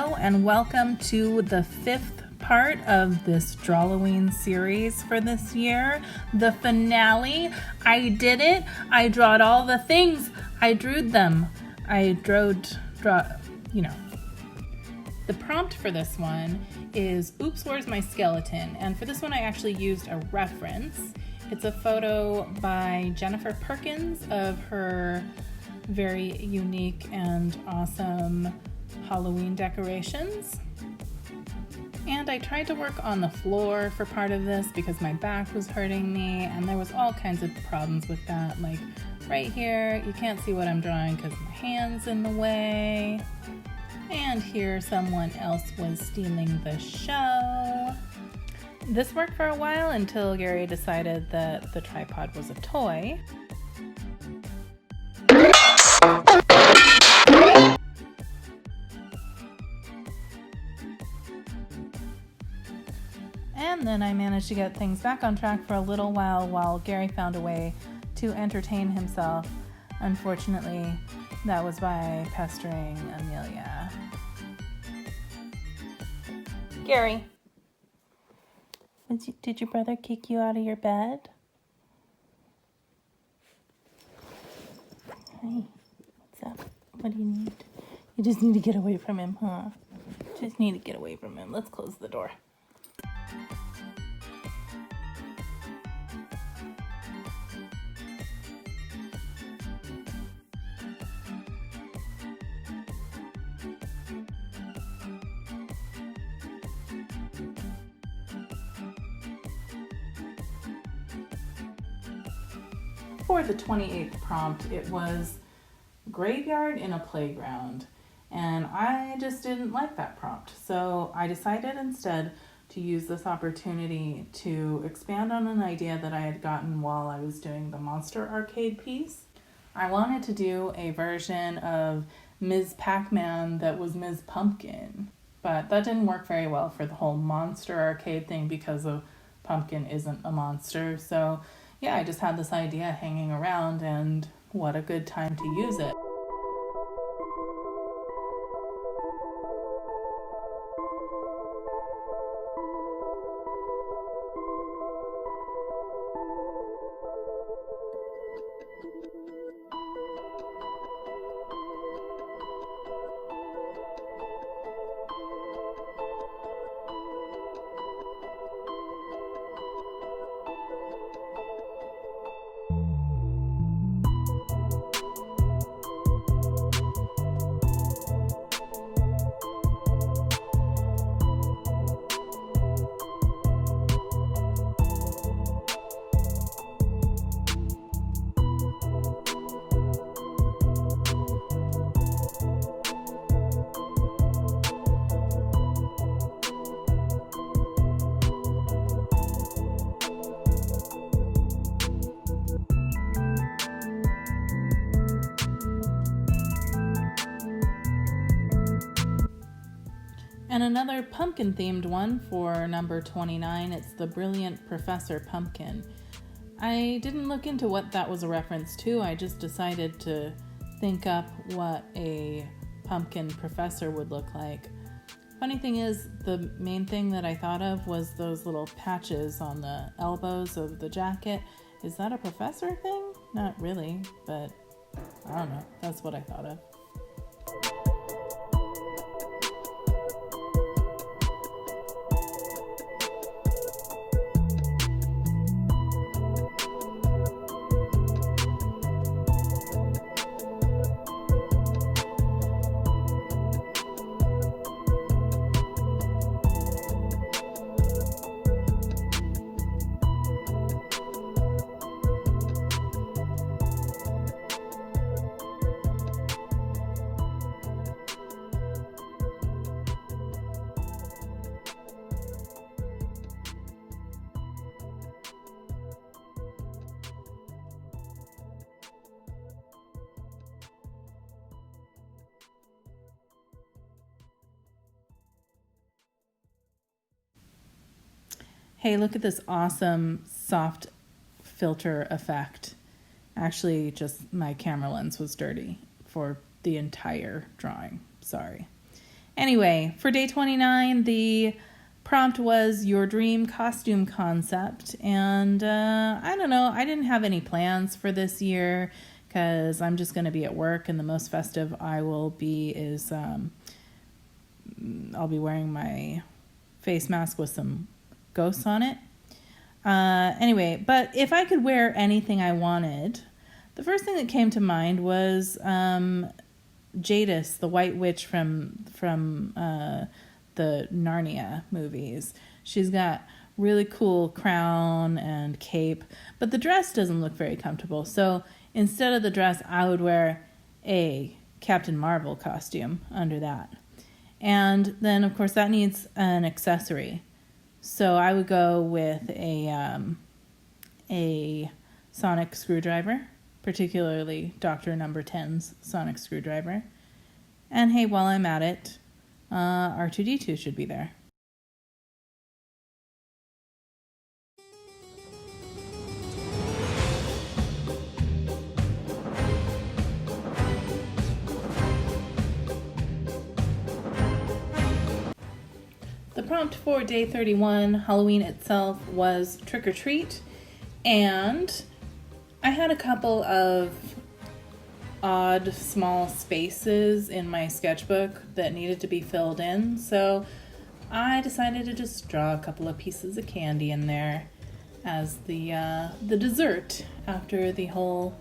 Hello and welcome to the 5th part of this Drawlloween series for this year. The finale. I did it. I drawed all the things. I drew them. The prompt for this one is, oops, where's my skeleton? And for this one I actually used a reference. It's a photo by Jennifer Perkins of her very unique and awesome Halloween decorations. And I tried to work on the floor for part of this because my back was hurting me and there was all kinds of problems with that. Like right here, you can't see what I'm drawing because my hand's in the way. And here someone else was stealing the show. This worked for a while until Gary decided that the tripod was a toy. And then I managed to get things back on track for a little while Gary found a way to entertain himself. Unfortunately, that was by pestering Amelia. Gary, did your brother kick you out of your bed? Hey, what's up? What do you need? You just need to get away from him, huh? Just need to get away from him. Let's close the door. For the 28th prompt, it was graveyard in a playground, and I just didn't like that prompt. So I decided instead to use this opportunity to expand on an idea that I had gotten while I was doing the Monster Arcade piece. I wanted to do a version of Ms. Pac-Man that was Ms. Pumpkin, but that didn't work very well for the whole Monster Arcade thing because a pumpkin isn't a monster. So yeah, I just had this idea hanging around, and what a good time to use it. And another pumpkin-themed one for number 29, it's the Brilliant Professor Pumpkin. I didn't look into what that was a reference to, I just decided to think up what a pumpkin professor would look like. Funny thing is, the main thing that I thought of was those little patches on the elbows of the jacket. Is that a professor thing? Not really, but I don't know, that's what I thought of. Hey, look at this awesome soft filter effect. Actually, just my camera lens was dirty for the entire drawing. Sorry. Anyway, for day 29, the prompt was your dream costume concept. And I don't know, I didn't have any plans for this year because I'm just going to be at work, and the most festive I will be is I'll be wearing my face mask with some ghosts on it. Anyway, but if I could wear anything I wanted, the first thing that came to mind was Jadis, the White Witch from the Narnia movies. She's got really cool crown and cape, but the dress doesn't look very comfortable. So instead of the dress, I would wear a Captain Marvel costume under that. And then, of course, that needs an accessory. So I would go with a sonic screwdriver, particularly Dr. Number 10's sonic screwdriver. And hey, while I'm at it, R2-D2 should be there. The prompt for day 31, Halloween itself, was trick or treat, and I had a couple of odd small spaces in my sketchbook that needed to be filled in, so I decided to just draw a couple of pieces of candy in there as the dessert after the whole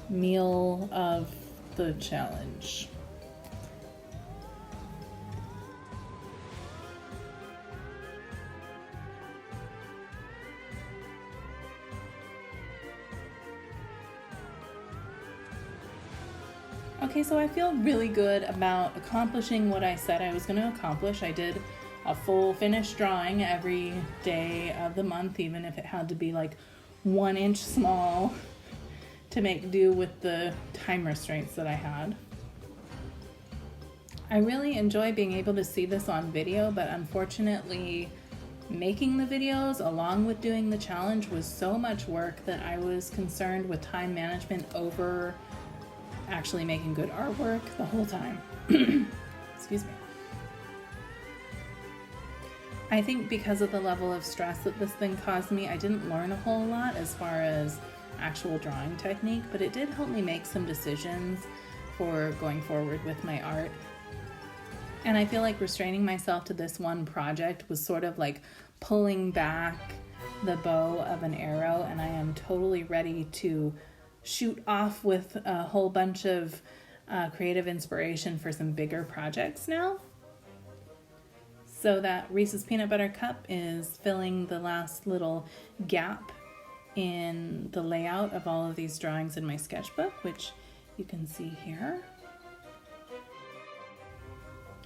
meal of the challenge. Okay, so I feel really good about accomplishing what I said I was going to accomplish. I did a full finished drawing every day of the month, even if it had to be like 1 inch small to make do with the time restraints that I had. I really enjoy being able to see this on video, but unfortunately making the videos along with doing the challenge was so much work that I was concerned with time management over actually making good artwork the whole time. Excuse me. I think because of the level of stress that this thing caused me, I didn't learn a whole lot as far as actual drawing technique, but it did help me make some decisions for going forward with my art. And I feel like restraining myself to this one project was sort of like pulling back the bow of an arrow, and I am totally ready to shoot off with a whole bunch of creative inspiration for some bigger projects now. So that Reese's Peanut Butter Cup is filling the last little gap in the layout of all of these drawings in my sketchbook, which you can see here.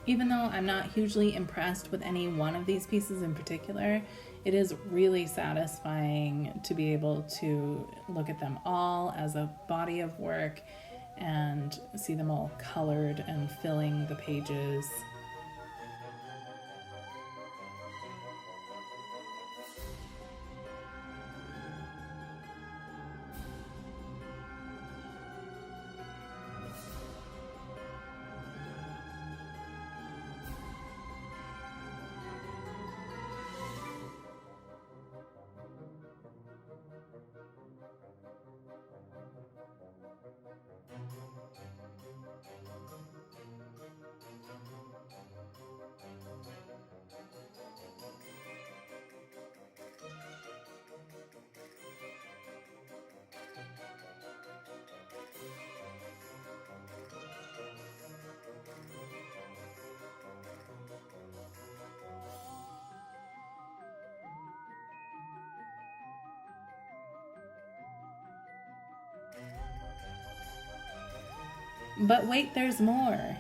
Even though I'm not hugely impressed with any one of these pieces in particular, it is really satisfying to be able to look at them all as a body of work and see them all colored and filling the pages. But wait, there's more.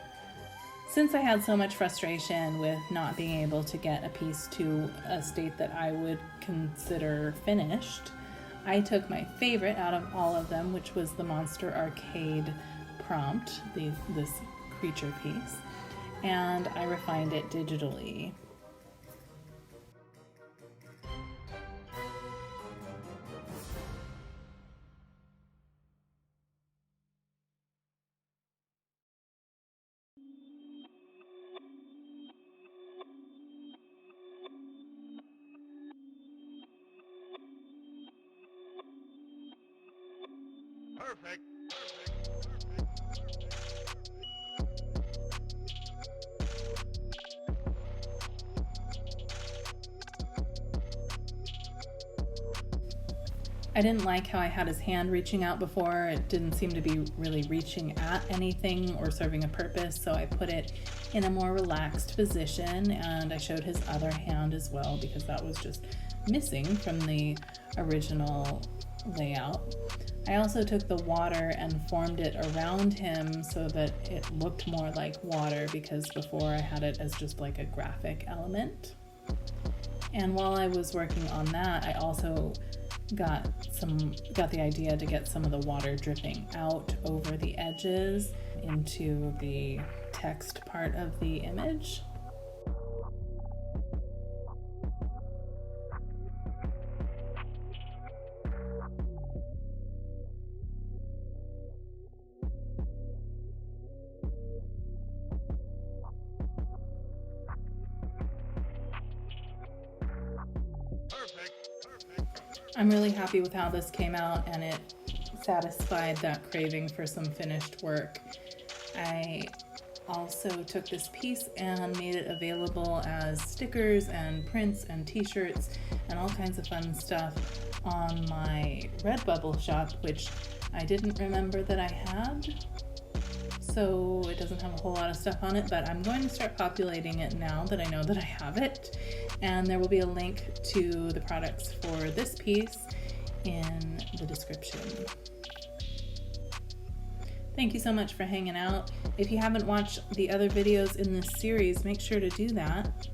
Since I had so much frustration with not being able to get a piece to a state that I would consider finished, I took my favorite out of all of them, which was the Monster Arcade prompt, this creature piece, and I refined it digitally. Perfect. I didn't like how I had his hand reaching out before. It didn't seem to be really reaching at anything or serving a purpose, so I put it in a more relaxed position, and I showed his other hand as well because that was just missing from the original layout. I also took the water and formed it around him so that it looked more like water, because before I had it as just like a graphic element. And while I was working on that, I also got the idea to get some of the water dripping out over the edges into the text part of the image. I'm really happy with how this came out, and it satisfied that craving for some finished work. I also took this piece and made it available as stickers and prints and t-shirts and all kinds of fun stuff on my Redbubble shop, which I didn't remember that I had. So it doesn't have a whole lot of stuff on it, but I'm going to start populating it now that I know that I have it. And there will be a link to the products for this piece in the description. Thank you so much for hanging out. If you haven't watched the other videos in this series, make sure to do that.